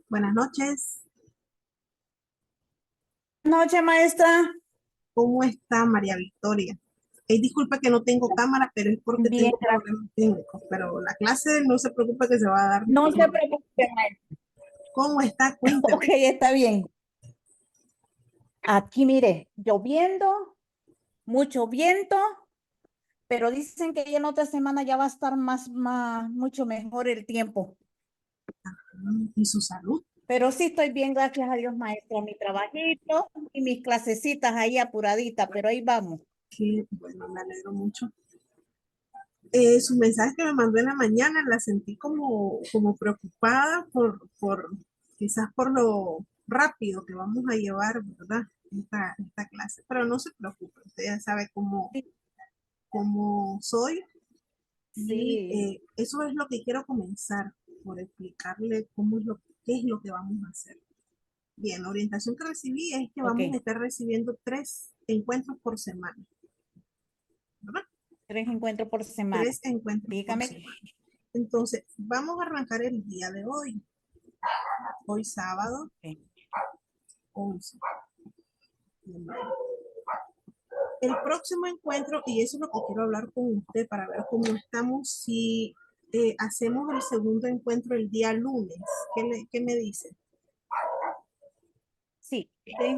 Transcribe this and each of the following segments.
Buenas noches. Noche, maestra. ¿Cómo está María Victoria? Disculpa que no tengo cámara, pero es porque Bien, tengo gracias. problemas técnicos. Pero la clase no se preocupe que se va a dar No se normal. preocupe, maestra. ¿Cómo está? Ok, Cuénteme. está bien. Aquí, mire, lloviendo, mucho viento, pero dicen que ya en otra semana ya va a estar mucho mejor el tiempo. ¿Y su salud? Pero sí estoy bien, gracias a Dios, maestra. Mi trabajito y mis clasecitas ahí apuraditas, pero ahí vamos. Que bueno, me alegro mucho. Su mensaje que me mandó en la mañana la sentí como preocupada quizás por lo rápido que vamos a llevar, ¿verdad? Esta clase. Pero no se preocupe, usted ya sabe Sí, cómo soy. Y sí, eso es lo que quiero comenzar por explicarle qué es lo que vamos a hacer. Bien, la orientación que recibí es que ok. vamos a estar recibiendo 3 encuentros por semana, ¿verdad? 3 encuentros por semana. 3 encuentros por Dígame. semana. Entonces, vamos a arrancar el día de hoy sábado Ok. 11 de mayo. El próximo encuentro, y eso es lo que quiero hablar con usted para ver cómo estamos, si hacemos el segundo encuentro el día lunes. ¿Qué me dice? Sí,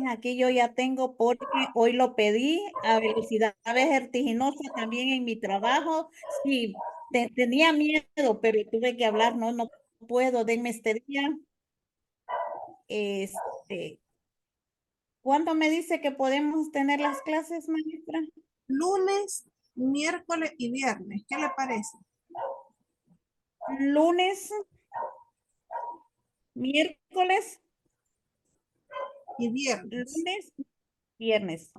aquí yo ya tengo porque hoy lo pedí a velocidad vertiginosa también en mi trabajo. Sí, tenía miedo, pero tuve que hablar, no puedo, denme este día. Este, ¿Cuándo me dice que podemos tener las clases, maestra? Lunes, miércoles y viernes. ¿Qué le parece? Lunes, miércoles, Y viernes. lunes, viernes.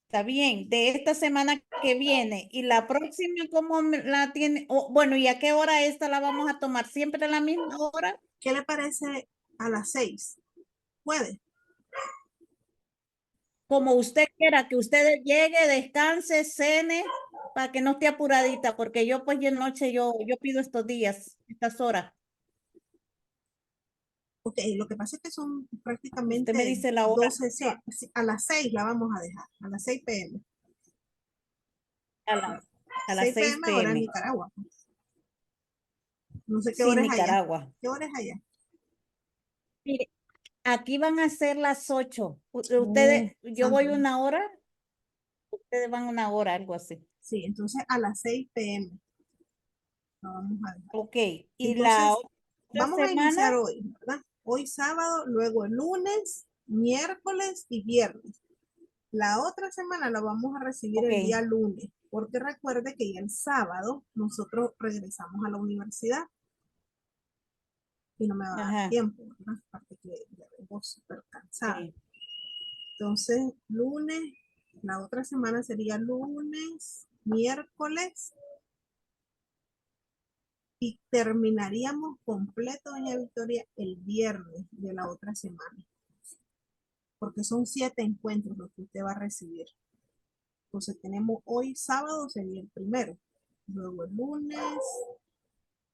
Está bien, de esta semana que viene y la próxima, ¿cómo la tiene? Bueno, ¿y a qué hora esta la vamos a tomar? ¿Siempre a la misma hora? ¿Qué le parece a las 6? ¿Puede? Como usted quiera, que usted llegue, descanse, cene, para que no esté apuradita, porque yo pues de noche yo pido estos días, estas horas. Ok, lo que pasa es que son Usted me prácticamente dice la hora 2 sesiones. Sí, a las 6 la vamos a dejar, a las 6 p.m. a, la- a las 6 6 p.m. hora en p.m. Nicaragua. No sé qué Sí, hora es allá. Nicaragua. ¿Qué hora es allá? Mire, aquí van a ser las 8. Oh, Ustedes, yo santo voy Dios. una hora, ustedes van una hora, algo así. Sí, entonces a las 6 p.m. la vamos a dejar. Ok, y la Entonces, otra vamos a semana, iniciar hoy, ¿verdad? Hoy sábado, luego el lunes, miércoles y viernes. La otra semana la vamos a recibir ok, el día lunes, porque recuerde que ya el sábado nosotros regresamos a la universidad y no me va a dar ajá, tiempo, ¿verdad? Aparte que ya vengo súper cansada. ok, Entonces, lunes, la otra semana sería lunes, miércoles y terminaríamos completo, doña Victoria, el viernes de la otra semana, porque son 7 encuentros los que usted va a recibir. Entonces tenemos hoy sábado, sería el primero, luego el lunes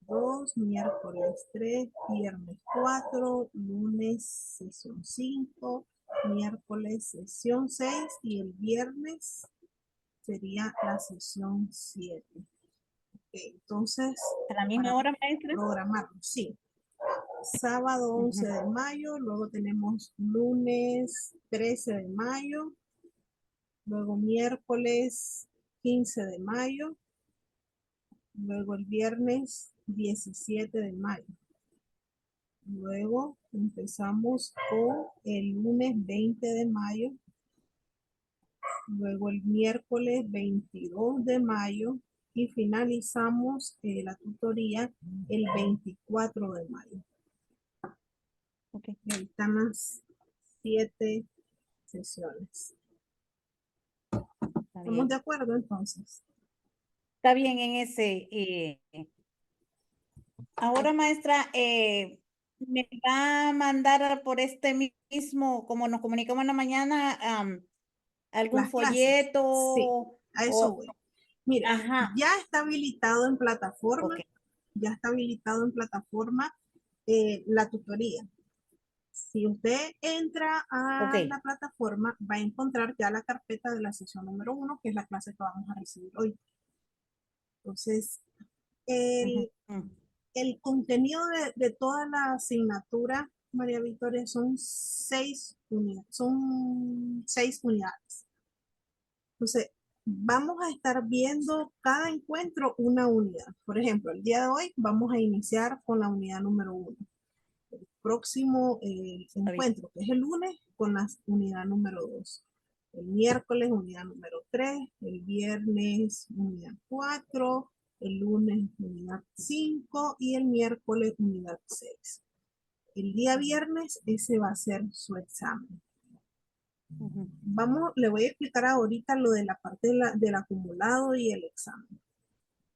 2, miércoles 3, viernes 4, lunes sesión 5, miércoles sesión 6 y el viernes sería la sesión 7. Entonces, a la misma para hora, maestra. programarlo, sí. Sábado 11 Ujú. de mayo, luego tenemos lunes 13 de mayo, luego miércoles 15 de mayo, luego el viernes 17 de mayo. Luego empezamos con el lunes 20 de mayo, luego el miércoles 22 de mayo y finalizamos la tutoría el 24 de mayo. Ok, Y ahí están las 7 sesiones. está ¿Estamos de bien. acuerdo entonces? Está bien en ese. Ahora, maestra, me va a mandar por este mismo, como nos comunicamos en la mañana, algún Las clases. folleto Sí, a eso o, voy. Mire, ajá, ya está habilitado en ok, plataforma, ya está habilitado en plataforma la tutoría. Si usted entra Ok. a la plataforma, va a encontrar ya la carpeta de la sesión número 1, que es la clase que vamos a recibir hoy. Entonces, el, Ujú. el contenido de toda la asignatura, María Victoria, son 6 unidades. Entonces, vamos a estar viendo cada encuentro una unidad. Por ejemplo, el día de hoy vamos a iniciar con la unidad número 1. El próximo Está bien. encuentro, que es el lunes, con la unidad número 2. El miércoles, unidad número 3. El viernes, unidad 4. El lunes, unidad 5. Y el miércoles, unidad 6. El día viernes, ese va a ser su examen. Ujú. Le voy a explicar ahorita lo de la parte del acumulado y el examen.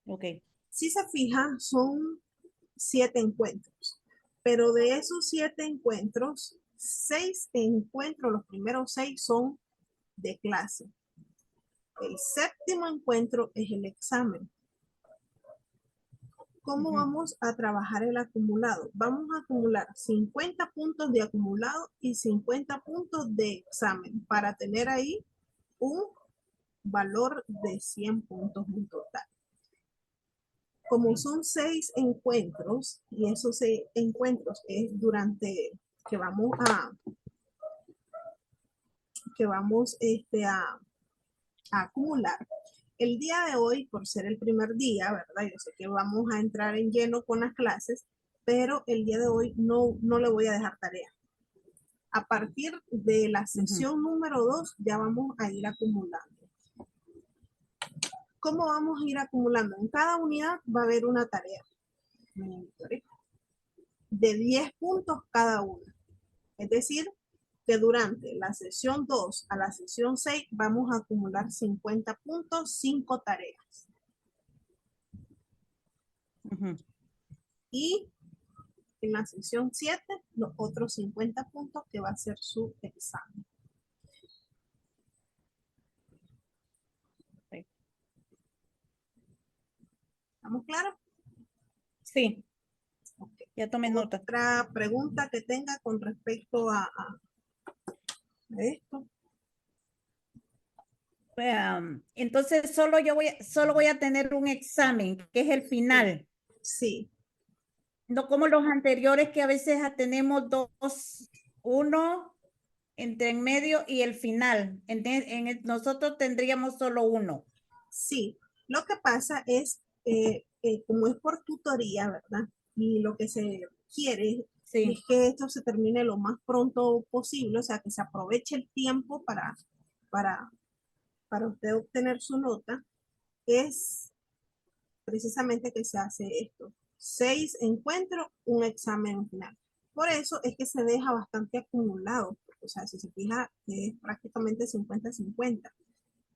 Ok. Si se fija, son 7 encuentros, pero de esos 7 encuentros, 6 encuentros, los primeros 6 son de clase. El séptimo encuentro es el examen. ¿Cómo vamos a trabajar el acumulado? Vamos a acumular 50 puntos de acumulado y 50 puntos de examen para tener ahí un valor de 100 puntos en total. Como son 6 encuentros, y esos 6 encuentros es durante que vamos a acumular. El día de hoy, por ser el primer día, ¿verdad? Yo sé que vamos a entrar en lleno con las clases, pero el día de hoy no le voy a dejar tarea. A partir de la sesión número 2 ya vamos a ir acumulando. ¿Cómo vamos a ir acumulando? En cada unidad va a haber una tarea de 10 puntos cada una. Es decir, que durante la sesión 2 a la sesión 6 vamos a acumular 50 puntos, 5 tareas. Y en la sesión 7, los otros 50 puntos que va a ser su examen. Sí. ¿Estamos claros? Sí, Okay. ya tomé nota. Otra pregunta que tenga con respecto a esto. Entonces solo voy a tener un examen, que es el final. Sí, No como los anteriores que a veces tenemos dos, uno entre en medio y el final. Nosotros tendríamos solo uno. sí. Lo que pasa es, como es por tutoría, ¿verdad? Y lo que se quiere es Sí. que esto se termine lo más pronto posible, o sea, que se aproveche el tiempo para, para usted obtener su nota, es precisamente que se hace esto. 6 encuentros, un examen final. Por eso es que se deja bastante acumulado, o sea, si se fija, es prácticamente 50-50.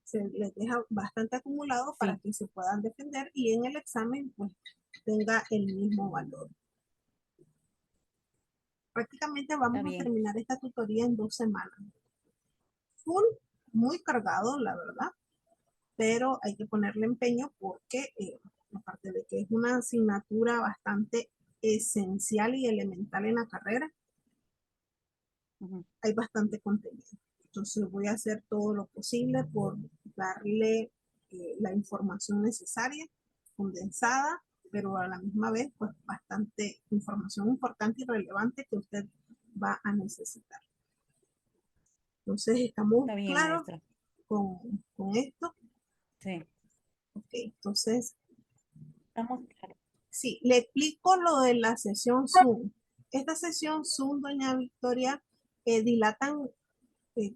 Se les deja bastante acumulado para Sí. que se puedan defender y en el examen pues tenga el mismo valor. Prácticamente Está vamos a bien. terminar esta tutoría en 2 semanas. Full, muy cargado, la verdad, pero hay que ponerle empeño porque aparte de que es una asignatura bastante esencial y elemental en la carrera, hay bastante contenido. Entonces voy a hacer todo lo posible por darle la información necesaria, condensada, pero a la misma vez pues bastante información importante y relevante que usted va a necesitar. Entonces estamos Está bien, claros maestra. con esto. Sí. Ok, entonces Estamos claros. sí, le explico lo de la sesión Zoom. Esta sesión Zoom, doña Victoria, dilatan,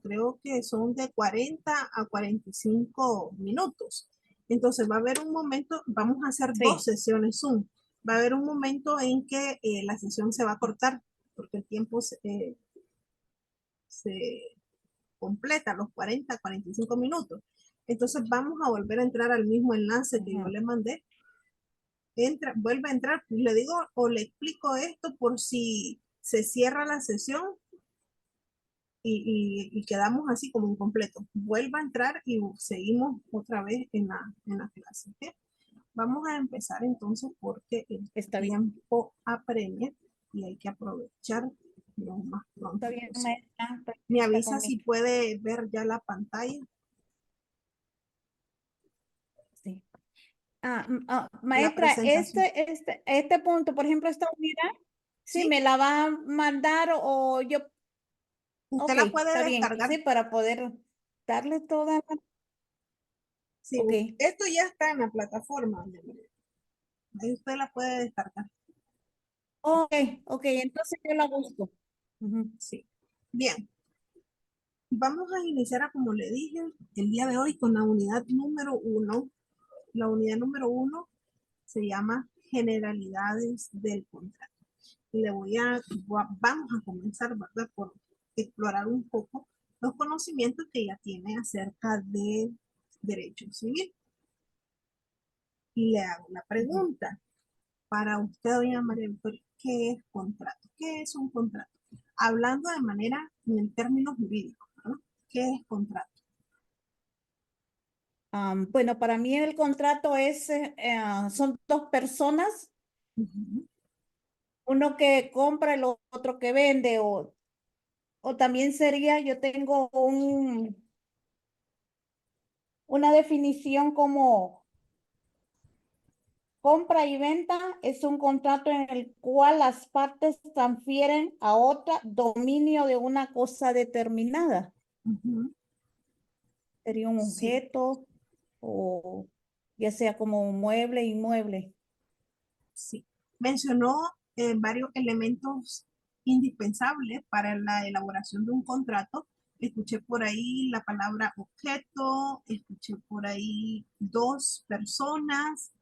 creo que son de 40 a 45 minutos. Entonces va a haber un momento, vamos a hacer 2 Sí. sesiones Zoom. Va a haber un momento en que la sesión se va a cortar, porque el tiempo se completa, los 40 a 45 minutos. Entonces vamos a volver a entrar al mismo enlace que yo le mandé. Vuelve a entrar, le digo o le explico esto por si se cierra la sesión y quedamos así como incompleto. Vuelva a entrar y seguimos otra vez en la clase. ¿Okay? Vamos a empezar entonces porque el Está bien. tiempo apremia. y hay que aprovechar lo más Está pronto bien, posible. maestra, Me está avisa si conmigo. puede ver ya la pantalla, Sí. la Maestra, presentación. este punto, por ejemplo, esta unidad, sí, ¿Sí? me la va a mandar o yo, Usted ok, la puede está bien, descargar. sí, para poder darle toda la, Sí, ok, esto ya está en la plataforma, doña María. Ahí usted la puede descargar. ok, ok, entonces yo la busco. Ujú. Sí. Bien, vamos a iniciar, como le dije, el día de hoy con la unidad número 1. La unidad número 1 se llama Generalidades del contrato. Vamos a comenzar, ¿verdad? Por explorar un poco los conocimientos que ya tiene acerca de derecho civil. Y le hago la Ujú. pregunta para usted, doña María Victoria, ¿qué es contrato? ¿Qué es un contrato? Hablando de manera en términos jurídicos, ¿no? ¿Qué es contrato? Bueno, para mí el contrato es, son dos personas, Ujú. uno que compra, el otro que vende, o también sería, yo tengo una definición como compra y venta es un contrato en el cual las partes transfieren a otra dominio de una cosa determinada. Ujú. Sería un Sí, objeto o ya sea como un mueble, inmueble. sí. Mencionó varios elementos indispensables para la elaboración de un contrato. Escuché por ahí la palabra objeto, escuché por ahí dos personas,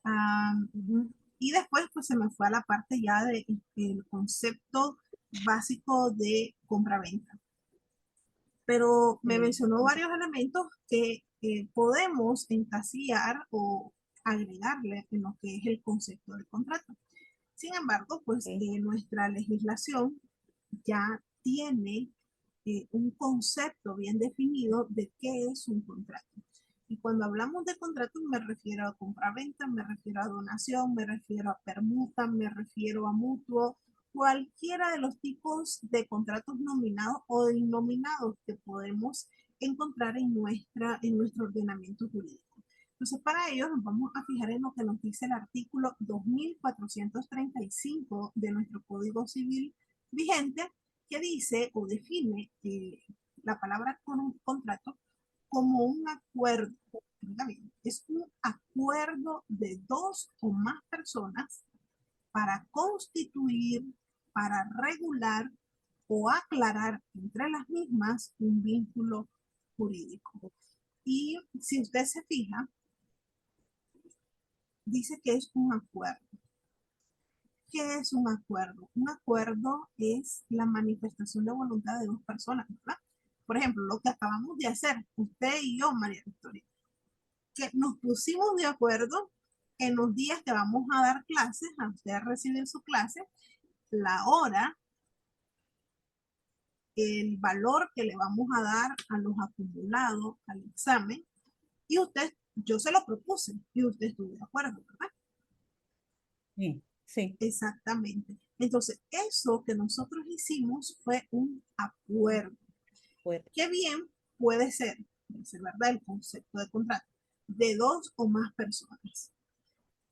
ah, Ujú. y después pues se me fue a la parte ya del concepto básico de compra-venta. Pero me Sí. mencionó varios elementos que podemos encasillar o agregarle en lo que es el concepto del contrato. Sin embargo, pues Ok. nuestra legislación ya tiene un concepto bien definido de qué es un contrato. Y cuando hablamos de contrato me refiero a compraventa, me refiero a donación, me refiero a permuta, me refiero a mutuo, cualquiera de los tipos de contratos nominados o denominados que podemos encontrar en nuestro ordenamiento jurídico. Entonces, para ello nos vamos a fijar en lo que nos dice el artículo 2435 de nuestro Código Civil vigente, que dice o define la palabra contrato como un acuerdo. Es un acuerdo de dos o más personas para constituir, para regular o aclarar entre las mismas un vínculo jurídico. Y si usted se fija, dice que es un acuerdo. ¿Qué es un acuerdo? Un acuerdo es la manifestación de voluntad de dos personas, ¿verdad? Por ejemplo, lo que acabamos de hacer, usted y yo, María Victoria, que nos pusimos de acuerdo en los días que vamos a dar clases, a usted a recibir su clase, la hora, el valor que le vamos a dar a los acumulados al examen, y usted, yo se lo propuse y usted estuvo de acuerdo, ¿verdad? Sí, sí, Exactamente. Entonces, eso que nosotros hicimos fue un acuerdo. bueno. ¿Qué bien puede ser verdad el concepto de contrato, de dos o más personas?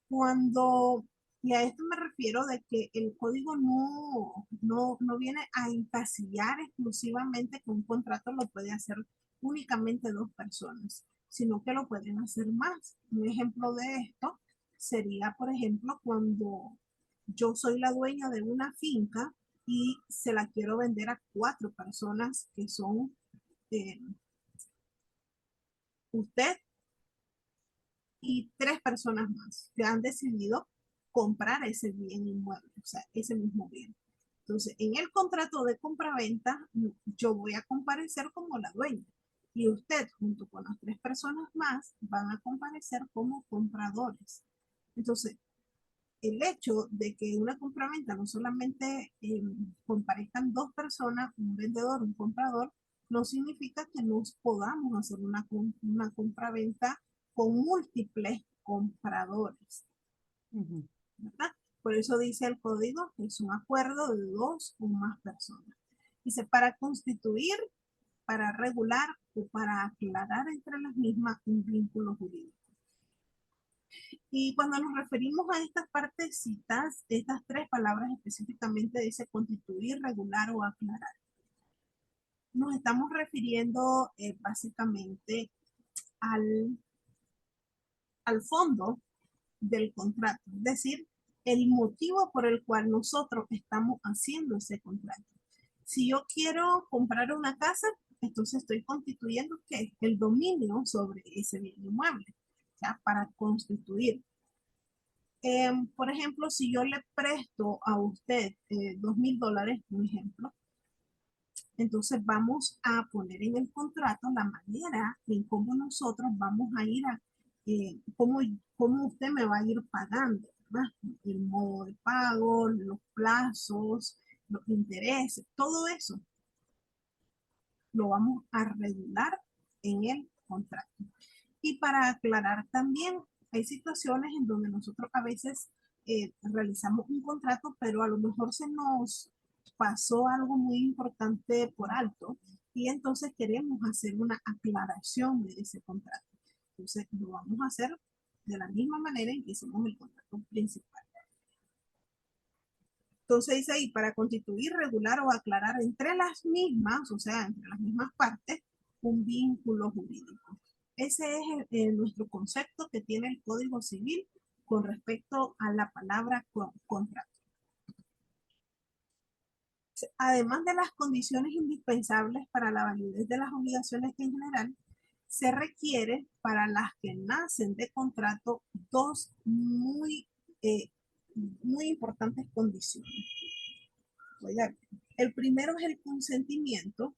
Cuando, y a esto me refiero de que el código no viene a encasillar exclusivamente que un contrato lo puede hacer únicamente dos personas, sino que lo pueden hacer más. Un ejemplo de esto sería, por ejemplo, cuando yo soy la dueña de una finca y se la quiero vender a cuatro personas que son eh, usted y tres personas más que han decidido comprar ese bien inmueble, o sea, ese mismo bien. Entonces, en el contrato de compra-venta, yo voy a comparecer como la dueña y usted, junto con las tres personas más, van a comparecer como compradores. Entonces, el hecho de que una compraventa no solamente comparezcan dos personas, un vendedor, un comprador, no significa que no podamos hacer una compraventa con múltiples compradores, Ujú. ¿verdad? Por eso dice el código que es un acuerdo de dos o más personas. Dice, para constituir, para regular o para aclarar entre las mismas un vínculo jurídico. Y cuando nos referimos a estas partecitas, estas tres palabras específicamente dice constituir, regular o aclarar. Nos estamos refiriendo básicamente al fondo del contrato, es decir, el motivo por el cual nosotros estamos haciendo ese contrato. Si yo quiero comprar una casa, entonces estoy constituyendo ¿qué? El dominio sobre ese bien inmueble, o sea, para constituir. Por ejemplo, si yo le presto a usted $2,000, por ejemplo, entonces vamos a poner en el contrato la manera en cómo nosotros vamos a ir a, cómo usted me va a ir pagando, ¿verdad? El modo de pago, los plazos, los intereses, todo eso lo vamos a regular en el contrato. Y para aclarar también, hay situaciones en donde nosotros a veces realizamos un contrato, pero a lo mejor se nos pasó algo muy importante por alto y entonces queremos hacer una aclaración de ese contrato. Entonces lo vamos a hacer de la misma manera en que hicimos el contrato principal. Entonces dice ahí, para constituir, regular o aclarar entre las mismas, o sea, entre las mismas partes, un vínculo jurídico. Ese es nuestro concepto que tiene el Código Civil con respecto a la palabra contrato. Además de las condiciones indispensables para la validez de las obligaciones en general, se requiere para las que nacen de contrato dos muy importantes condiciones. El primero es el consentimiento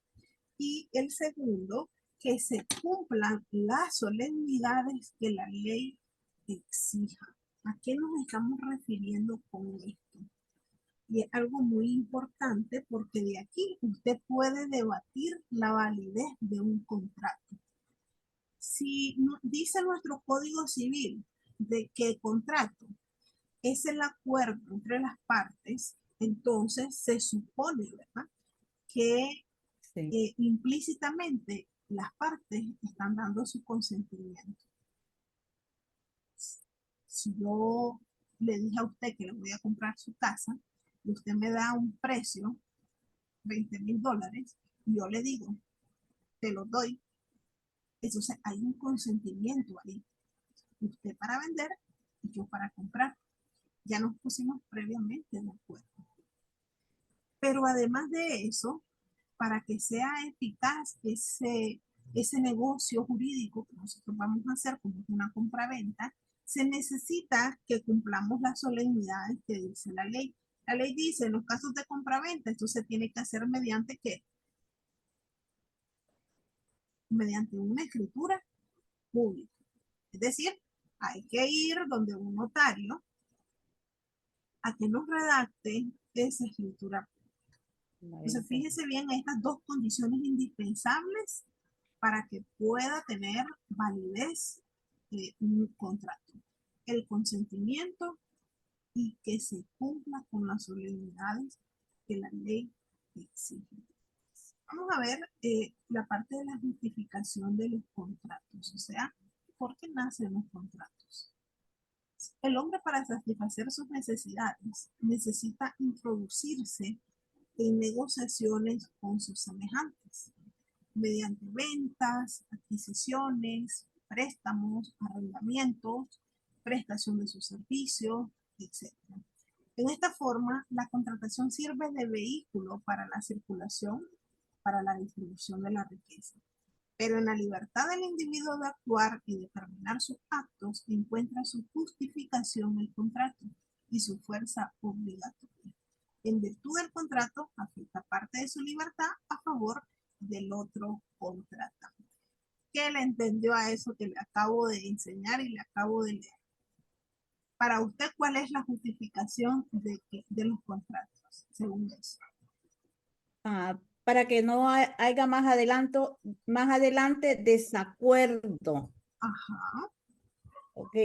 y el segundo, que se cumplan las solemnidades que la ley exija. ¿A qué nos estamos refiriendo con esto? Y es algo muy importante porque de aquí usted puede debatir la validez de un contrato. Si dice nuestro Código Civil de que el contrato es el acuerdo entre las partes, entonces se supone, ¿verdad?, que Sí. implícitamente las partes están dando su consentimiento. Si yo le dije a usted que le voy a comprar su casa y usted me da un precio, $20,000, y yo le digo, te lo doy, entonces hay un consentimiento ahí. Usted para vender y yo para comprar. Ya nos pusimos previamente de acuerdo. Pero además de eso, para que sea eficaz ese negocio jurídico que nosotros vamos a hacer como una compraventa, se necesita que cumplamos las solemnidades que dice la ley. La ley dice, en los casos de compraventa, esto se tiene que hacer mediante ¿qué? Mediante una escritura pública. Es decir, hay que ir donde un notario a que nos redacte esa escritura. Entonces, fíjese bien estas dos condiciones indispensables para que pueda tener validez un contrato. El consentimiento y que se cumpla con las solemnidades que la ley exige. Vamos a ver la parte de la justificación de los contratos, o sea, ¿por qué nacen los contratos? El hombre, para satisfacer sus necesidades, necesita introducirse en negociaciones con sus semejantes, mediante ventas, adquisiciones, préstamos, arrendamientos, prestación de sus servicios, etc. En esta forma, la contratación sirve de vehículo para la circulación, para la distribución de la riqueza. Pero en la libertad del individuo de actuar y determinar sus actos encuentra su justificación el contrato y su fuerza obligatoria. En virtud del contrato, afecta parte de su libertad a favor del otro contratante. ¿Qué le entendió a eso que le acabo de enseñar y le acabo de leer? Para usted, ¿cuál es la justificación de los contratos, según eso? Para que no haya más adelante desacuerdo. Ajá. Ok,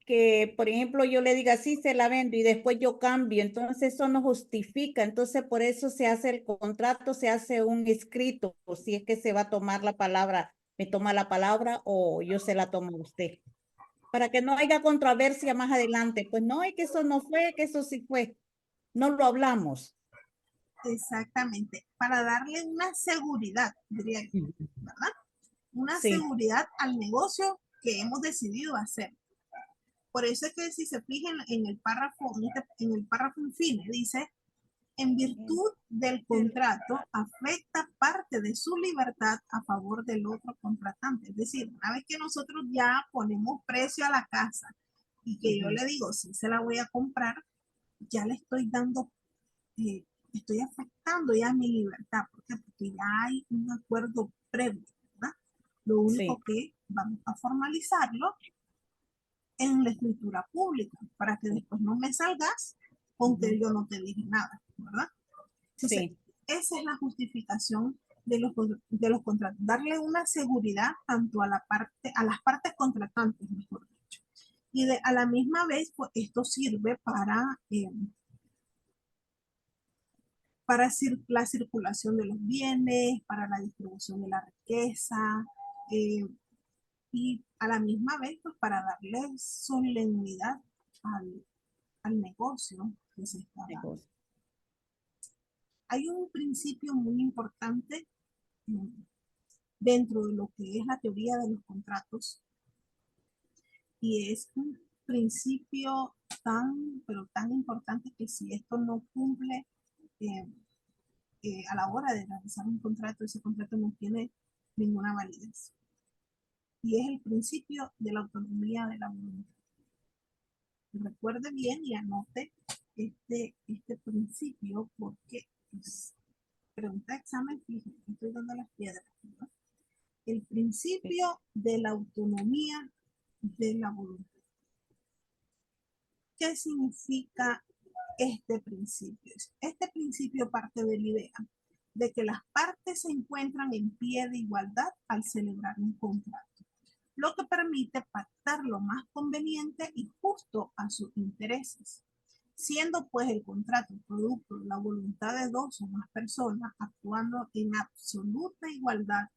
que por ejemplo yo le diga sí se la vendo y después yo cambio, entonces eso no justifica, entonces por eso se hace el contrato, se hace un escrito, o si es que se va a tomar la palabra, me toma la palabra o yo se la tomo a usted, para que no haya controversia más adelante, pues no, es que eso no fue, que eso sí fue, no lo hablamos. Exactamente, para darle una seguridad, diría yo, Ujú. ¿verdad? Una Sí, seguridad al negocio que hemos decidido hacer. Por eso es que si se fijan en el párrafo, en el párrafo infine, dice, en virtud del contrato, afecta parte de su libertad a favor del otro contratante. Es decir, una vez que nosotros ya ponemos precio a la casa y que yo ujú, le digo, si se la voy a comprar, ya le estoy dando, estoy afectando ya mi libertad. ¿Por qué? Porque ya hay un acuerdo previo, ¿verdad? Lo único sí, que vamos a formalizarlo en la escritura pública para que después no me salgas con que ujú, yo no te dije nada, ¿verdad? Entonces, sí, esa es la justificación de los contratos, darle una seguridad tanto a la parte, a las partes contratantes, mejor dicho. Y a la misma vez, pues esto sirve para la circulación de los bienes, para la distribución de la riqueza, eh, y a la misma vez, pues para darle solemnidad al negocio que se está dando. negocio. Hay un principio muy importante dentro de lo que es la teoría de los contratos y es un principio tan, pero tan importante que si esto no cumple eh, a la hora de realizar un contrato, ese contrato no tiene ninguna validez. Y es el principio de la autonomía de la voluntad. Recuerde bien y anote este principio porque es pregunta de examen, fíjense, estoy dando las piedras, ¿no? El Sí, principio de la autonomía de la voluntad. ¿Qué significa este principio? Este principio parte de la idea de que las partes se encuentran en pie de igualdad al celebrar un contrato, lo que permite pactar lo más conveniente y justo a sus intereses. Siendo pues el contrato producto de la voluntad de dos o más personas actuando en absoluta igualdad,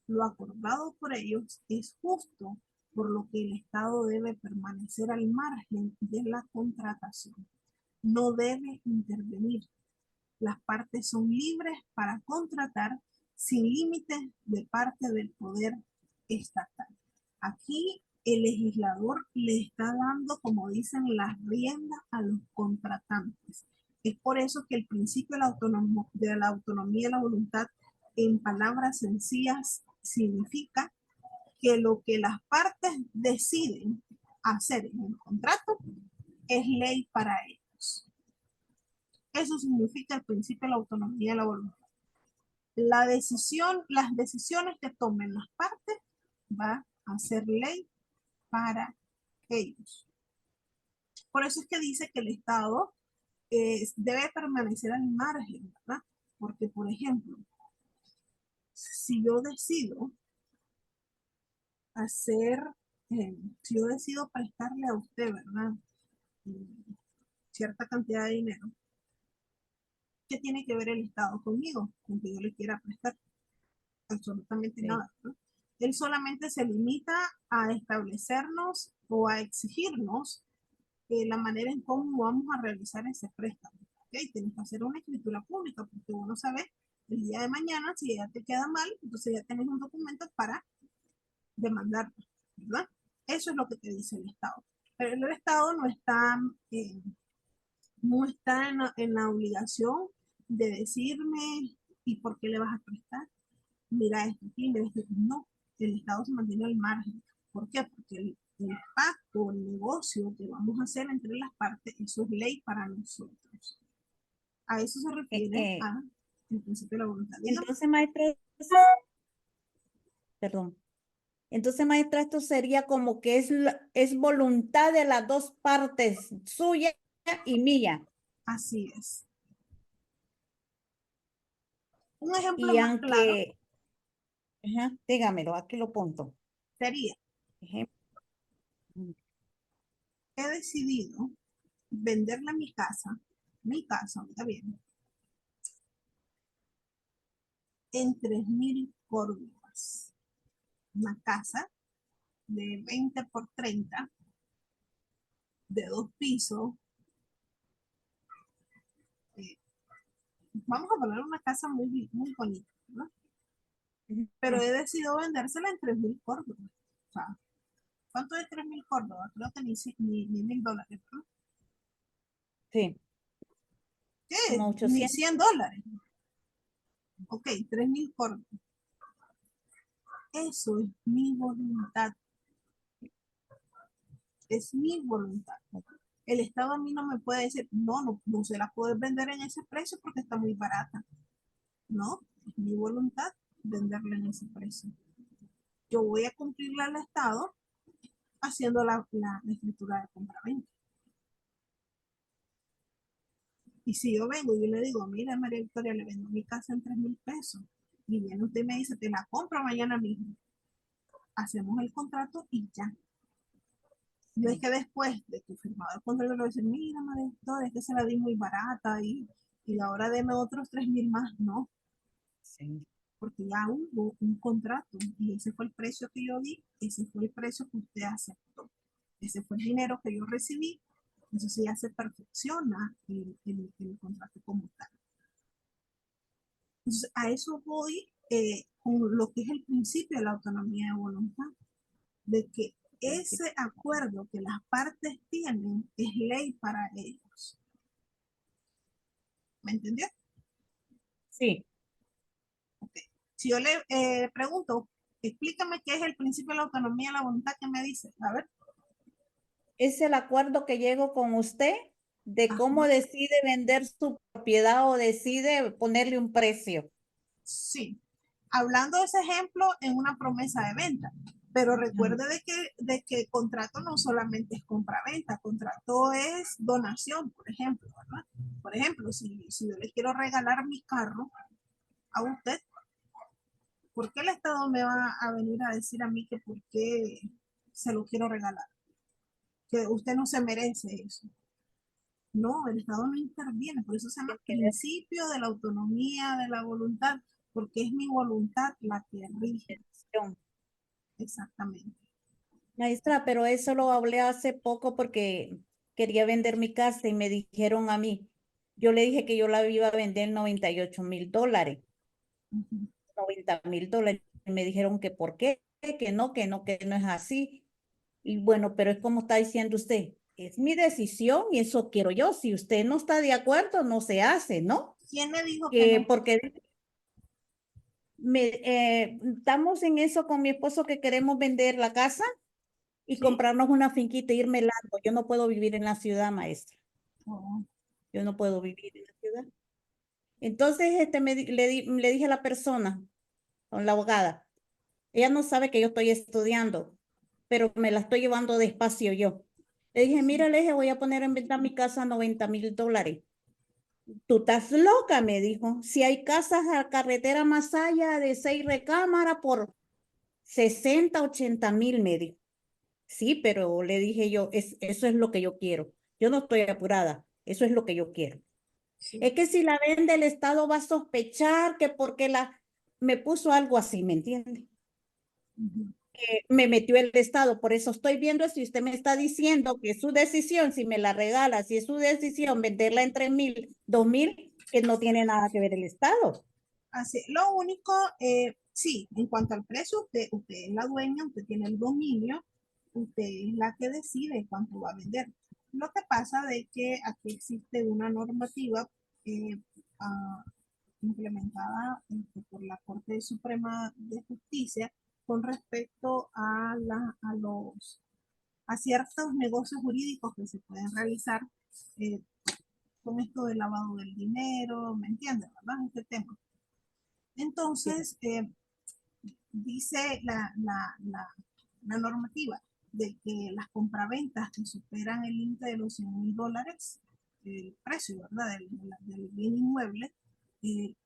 lo acordado por ellos es justo, por lo que el Estado debe permanecer al margen de la contratación. No debe intervenir. Las partes son libres para contratar sin límites de parte del poder estatal. Aquí el legislador le está dando, como dicen, las riendas a los contratantes. Es por eso que el principio de la autonomía de la voluntad, en palabras sencillas, significa que lo que las partes deciden hacer en el contrato es ley para ellos. Eso significa el principio de la autonomía de la voluntad. Las decisiones que tomen las partes va a ser ley para ellos. Por eso es que dice que el Estado debe permanecer al margen, ¿verdad? Porque, por ejemplo, si yo decido hacer, si yo decido prestarle a usted, ¿verdad? Cierta cantidad de dinero, ¿qué tiene que ver el Estado conmigo? Con que yo le quiera prestar absolutamente sí. nada, ¿no? Él solamente se limita a establecernos o a exigirnos la manera en cómo vamos a realizar ese préstamo. ¿Okay? Tienes que hacer una escritura pública porque uno sabe el día de mañana si ya te queda mal, entonces ya tienes un documento para demandarlo, ¿verdad? Eso es lo que te dice el Estado. Pero el Estado eh, no está en la obligación de decirme y por qué le vas a prestar. Mira esto aquí, mira esto aquí. No, el Estado se mantiene al margen. ¿Por qué? Porque el pacto, el negocio que vamos a hacer entre las partes, eso es ley para nosotros. A eso se Eh, refiere eh, a el principio de la voluntad. Dígame. entonces, maestra, perdón. Entonces, maestra, esto sería como que es voluntad de las dos partes, suya y mía. Así es. Un ejemplo Y más claro aunque, ajá, dígamelo, aquí lo punto. sería, Ejemplo. he decidido venderle mi casa, está bien, en 3.000 córdobas. Una casa de 20 por 30, de 2 pisos. eh, Vamos a poner una casa muy, muy bonita, ¿no? Pero he decidido vendérsela en 3.000 córdobas. O sea, ¿cuánto es 3.000 córdobas? Creo que ni $1.000, ¿no? Sí, ¿Qué? como Ni 800. $100. Ok, 3.000 córdobas. Eso es mi voluntad. Es mi voluntad. El Estado a mí no me puede decir, no se la puedes vender en ese precio porque está muy barata. No, es mi voluntad venderla en ese precio. Yo voy a cumplirle al Estado haciendo la escritura de compraventa. Y si yo vengo y yo le digo, mira, María Victoria, le vendo mi casa en 3.000 pesos, y viene usted y me dice, te la compro mañana mismo, hacemos el contrato y ya. No es que después de tu firmado el contrato le voy a decir, mira, María Victoria, es que se la di muy barata y ahora deme otros 3.000 más. No, Sí. porque ya hubo un contrato y ese fue el precio que yo di, ese fue el precio que usted aceptó, ese fue el dinero que yo recibí. Entonces ya se perfecciona el contrato como tal. Entonces a eso voy con lo que es el principio de la autonomía de voluntad, de que ese acuerdo que las partes tienen es ley para ellos. ¿Me entendió? Sí, Okay. Si yo le pregunto, explícame qué es el principio de la autonomía de la voluntad, ¿qué me dice? A ver. es el acuerdo que llego con usted de cómo Ajá. decide vender su propiedad o decide ponerle un precio. Sí. Hablando de ese ejemplo en una promesa de venta, pero Ajá. recuerde de que contrato no solamente es compra-venta, contrato es donación, por ejemplo, ¿verdad? Por ejemplo, si yo le quiero regalar mi carro a usted, ¿por qué el Estado me va a venir a decir a mí que por qué se lo quiero regalar? Que usted no se merece eso. No, el Estado no interviene, por eso se llama principio de la autonomía de la voluntad, porque es mi voluntad la que rige. Exactamente. Maestra, pero eso lo hablé hace poco porque quería vender mi casa y me dijeron a mí, yo le dije que yo la iba a vender en $98,000, Ujú. $90,000. Y me dijeron que por qué, que no es así. Y bueno, pero es como está diciendo usted, es mi decisión y eso quiero yo. Si usted no está de acuerdo, no se hace, ¿no? ¿Quién le dijo que Que no? porque estamos en eso con mi esposo que queremos vender la casa y ¿Sí? comprarnos una finquita e irme largo. Yo no puedo vivir en la ciudad, maestra. Oh, Yo no puedo vivir en la ciudad. Entonces, le dije a la persona, con la abogada, ella no sabe que yo estoy estudiando, pero me la estoy llevando despacio yo. Le dije, sí. mira, le dije, voy a poner en venta mi casa a $90,000. Tú estás loca, me dijo. Si hay casas a carretera más allá de 6 recámaras por 60, 80,000, me dijo. Sí, pero le dije yo, eso es lo que yo quiero. Yo no estoy apurada, eso es lo que yo quiero. Sí. Es que si la vende el Estado va a sospechar que porque me puso algo así, ¿me entiende? Ujú. Que me metió el Estado, por eso estoy viendo si usted me está diciendo que es su decisión, si me la regala, si es su decisión venderla en 3,000, 2,000, que no tiene nada que ver el Estado. Así, lo único, sí, en cuanto al precio, usted es la dueña, usted tiene el dominio, usted es la que decide cuánto va a vender. Lo que pasa de que aquí existe una normativa eh, ah, implementada por la Corte Suprema de Justicia con respecto a ciertos negocios jurídicos que se pueden realizar eh, con esto del lavado del dinero, ¿me entiendes, verdad? Este tema. Sí. Entonces, dice la normativa de que las compraventas que superan el límite de los $100,000, el precio, ¿verdad?, del bien inmueble,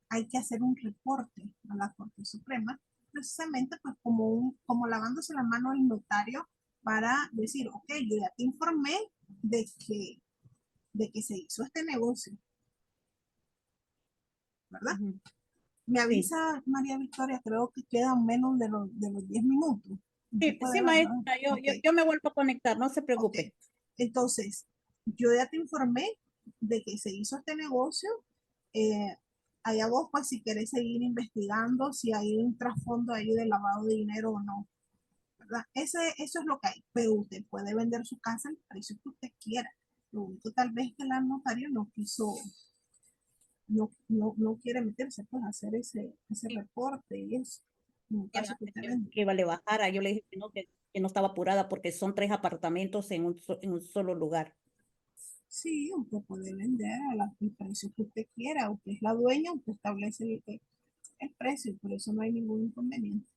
hay que hacer un reporte a la Corte Suprema, precisamente pues como lavándose la mano el notario para decir, ok, yo ya te informé de que se hizo este negocio, ¿verdad? Me Sí, avisa María Victoria, creo que quedan menos de los 10 minutos. ¿Se sí, puede sí, ver, verdad? maestra, Ok, yo me vuelvo a conectar, no se ok. preocupe. Entonces, yo ya te informé de que se hizo este negocio. Eh, allá vos, pues, si querés seguir investigando, si hay un trasfondo ahí de lavado de dinero o no, ¿verdad? Eso es lo que hay. Pero usted puede vender su casa al precio que usted quiera. Lo único tal vez que la notario no quiso, no quiere meterse, pues, a hacer ese Sí, reporte y eso. En el caso que usted vende. que le bajara, yo le dije que no estaba apurada porque son 3 apartamentos en un solo lugar. Sí, usted puede vender el precio que usted quiera. Usted es la dueña, usted establece el precio, por eso no hay ningún inconveniente.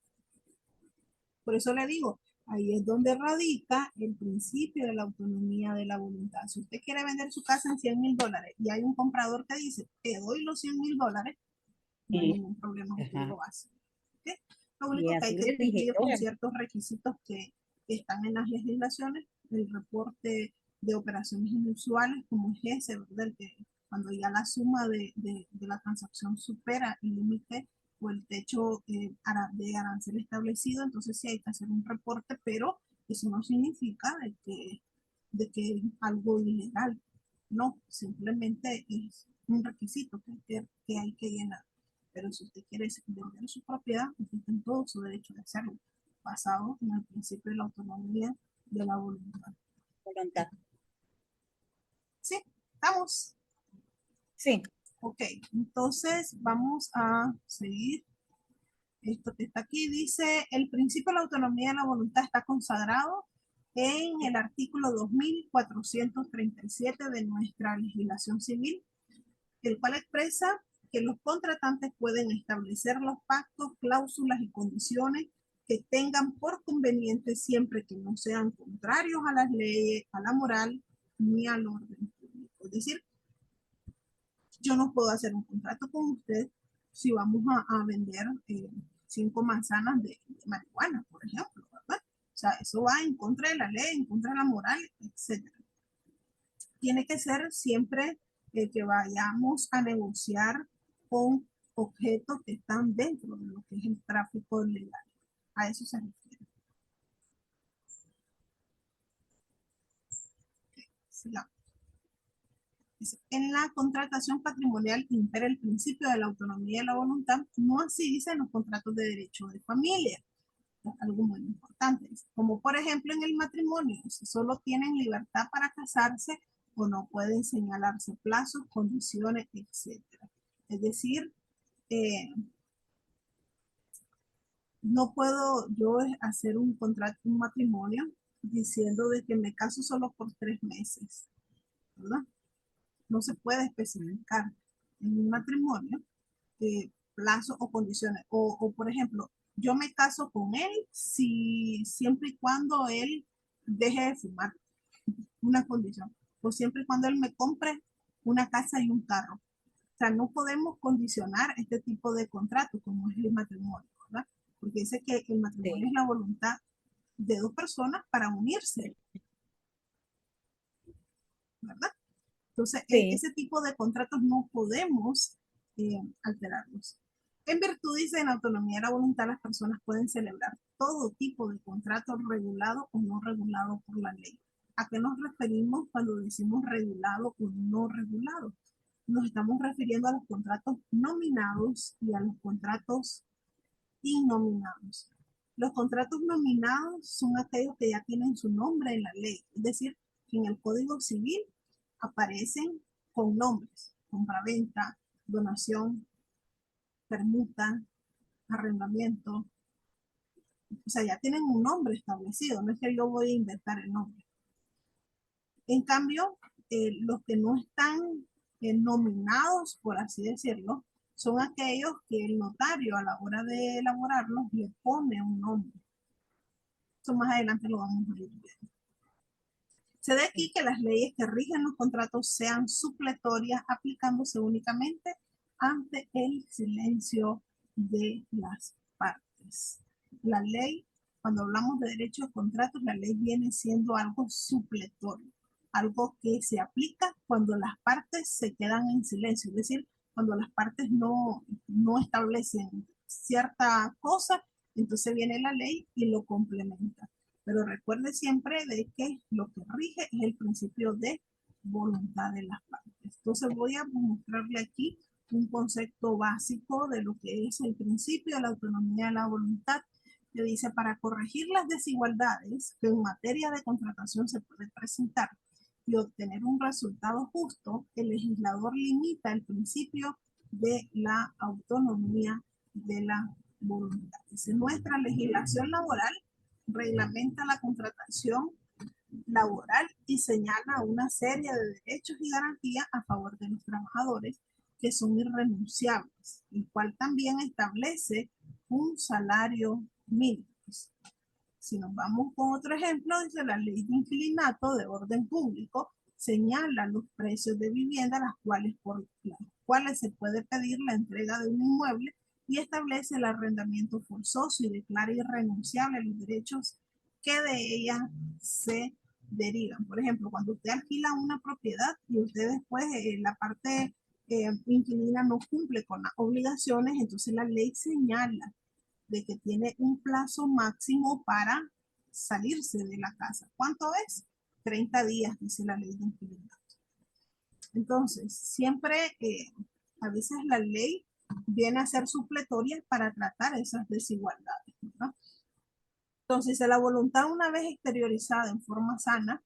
Por eso le digo, ahí es donde radica el principio de la autonomía de la voluntad. Si usted quiere vender su casa en $100,000 y hay un comprador que dice, te doy los $100,000, no hay Y, ningún problema, usted ajá, lo hace. ¿Ok? Lo y único que hay así que le dije cumplir yo. con ciertos requisitos que están en las legislaciones, el reporte de operaciones inusuales, como es ese, ¿verdad? Que cuando ya la suma de la transacción supera el límite o el techo de arancel establecido, entonces sí hay que hacer un reporte, pero eso no significa de que es algo ilegal. No, simplemente es un requisito que hay que llenar. Pero si usted quiere vender su propiedad, usted tiene todo su derecho de hacerlo, basado en el principio de la autonomía de la voluntad. Voluntad. Sí, estamos. Sí, Ok, entonces vamos a seguir. Esto que está aquí dice, el principio de la autonomía de la voluntad está consagrado en el artículo 2437 de nuestra legislación civil, el cual expresa que los contratantes pueden establecer los pactos, cláusulas y condiciones que tengan por conveniente siempre que no sean contrarios a las leyes, a la moral ni al orden público. Es decir, yo no puedo hacer un contrato con usted si vamos a vender 5 manzanas de marihuana, por ejemplo, ¿verdad? O sea, eso va en contra de la ley, en contra de la moral, etc. Tiene que ser siempre que vayamos a negociar con objetos que están dentro de lo que es el tráfico legal. A eso se refiere. Sigamos. En la contratación patrimonial impera el principio de la autonomía de la voluntad, no así dice en los contratos de derecho de familia. Algo muy importante, como por ejemplo en el matrimonio, si solo tienen libertad para casarse o no pueden señalarse plazos, condiciones, etcétera. Es decir, eh, no puedo yo hacer un contrato, un matrimonio, diciendo de que me caso solo por 3 meses, ¿verdad? No se puede especificar en un matrimonio plazos o condiciones. Por ejemplo, yo me caso con él siempre y cuando él deje de fumar, una condición. O siempre y cuando él me compre una casa y un carro. O sea, no podemos condicionar este tipo de contrato como es el matrimonio, ¿verdad? Porque dice que el matrimonio sí, es la voluntad de dos personas para unirse, ¿verdad? Entonces, sí. ese tipo de contratos no podemos alterarlos. En virtud, dice, en autonomía de la voluntad, las personas pueden celebrar todo tipo de contratos regulados o no regulados por la ley. ¿A qué nos referimos cuando decimos regulado o no regulado? Nos estamos refiriendo a los contratos nominados y a los contratos innominados. Los contratos nominados son aquellos que ya tienen su nombre en la ley, es decir, que en el Código Civil aparecen con nombres, compraventa, donación, permuta, arrendamiento, o sea, ya tienen un nombre establecido, no es que yo voy a inventar el nombre. En cambio, los que no están nominados, por así decirlo, son aquellos que el notario a la hora de elaborarlos le pone un nombre. Eso más adelante lo vamos a ir viendo. Se ve aquí que las leyes que rigen los contratos sean supletorias, aplicándose únicamente ante el silencio de las partes. La ley, cuando hablamos de derechos de contratos, la ley viene siendo algo supletorio. algo que se aplica cuando las partes se quedan en silencio, es decir, cuando las partes no establecen cierta cosa, entonces viene la ley y lo complementa. Pero recuerde siempre de que lo que rige es el principio de voluntad de las partes. Entonces voy a mostrarle aquí un concepto básico de lo que es el principio de la autonomía de la voluntad, que dice: para corregir las desigualdades que en materia de contratación se puede presentar y obtener un resultado justo, el legislador limita el principio de la autonomía de la voluntad. Dice: nuestra legislación laboral reglamenta la contratación laboral y señala una serie de derechos y garantías a favor de los trabajadores que son irrenunciables, el cual también establece un salario mínimo. Si nos vamos con otro ejemplo, dice: la ley de inquilinato de orden público señala los precios de vivienda por las cuales se puede pedir la entrega de un inmueble y establece el arrendamiento forzoso y declara irrenunciable los derechos que de ella se derivan. Por ejemplo, cuando usted alquila una propiedad y usted después la parte inquilina no cumple con las obligaciones, entonces la ley señala de que tiene un plazo máximo para salirse de la casa. ¿Cuánto es? 30 días, dice la ley de inquilinato. Entonces, siempre, a veces la ley viene a ser supletoria para tratar esas desigualdades, ¿no? Entonces, la voluntad, una vez exteriorizada en forma sana,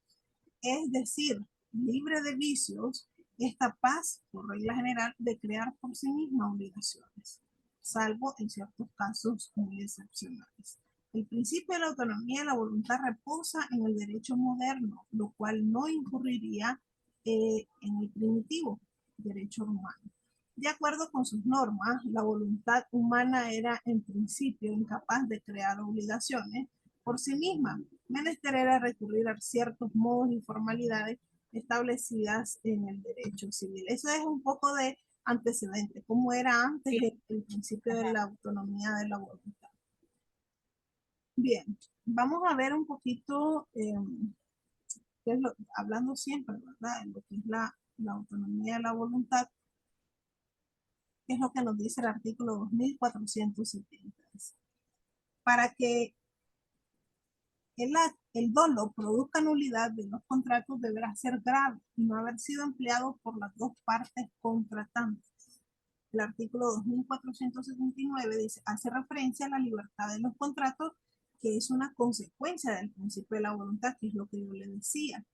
es decir, libre de vicios, es capaz, por regla general, de crear por sí misma obligaciones, salvo en ciertos casos muy excepcionales. El principio de la autonomía de la voluntad reposa en el derecho moderno, lo cual no incurriría en el primitivo derecho romano. De acuerdo con sus normas, la voluntad humana era en principio incapaz de crear obligaciones por sí misma. Menester era recurrir a ciertos modos y formalidades establecidas en el derecho civil. Eso es un poco de antecedente, cómo era antes el principio de la autonomía de la voluntad. Bien, vamos a ver un poquito, hablando siempre, ¿verdad?, en lo que es la autonomía de la voluntad, que es lo que nos dice el artículo 2470. Para que el dolo produzca nulidad de los contratos, deberá ser grave y no haber sido empleado por las dos partes contratantes. El artículo 2479 dice, hace referencia a la libertad de los contratos, que es una consecuencia del principio de la voluntad, que es lo que yo le decía,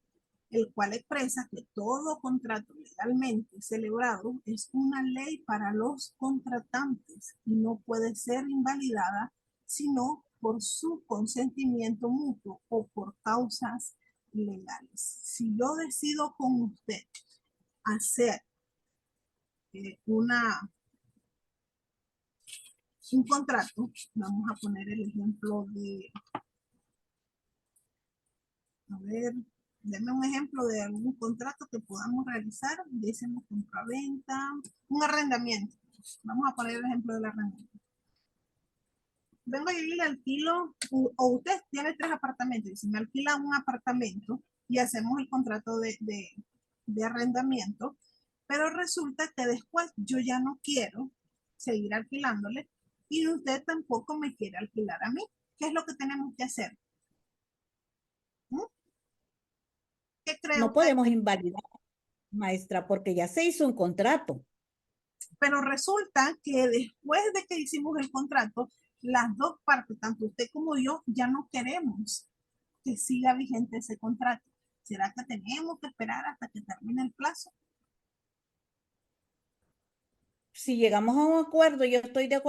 el cual expresa que todo contrato legalmente celebrado es una ley para los contratantes y no puede ser invalidada sino por su consentimiento mutuo o por causas legales. Si yo decido con usted hacer un contrato, vamos a poner el ejemplo de, a ver, denme un ejemplo de algún contrato que podamos realizar, decimos compraventa, un arrendamiento. Vamos a poner el ejemplo del arrendamiento. Vengo yo y le alquilo, o usted tiene 3 apartamentos, y si me alquila un apartamento y hacemos el contrato de arrendamiento, pero resulta que después yo ya no quiero seguir alquilándole y usted tampoco me quiere alquilar a mí. ¿Qué es lo que tenemos que hacer? ¿Qué cree No usted? podemos invalidar, maestra, porque ya se hizo un contrato. Pero resulta que después de que hicimos el contrato, las dos partes, tanto usted como yo, ya no queremos que siga vigente ese contrato. ¿Será que tenemos que esperar hasta que termine el plazo? Si llegamos a un acuerdo, yo estoy de acuerdo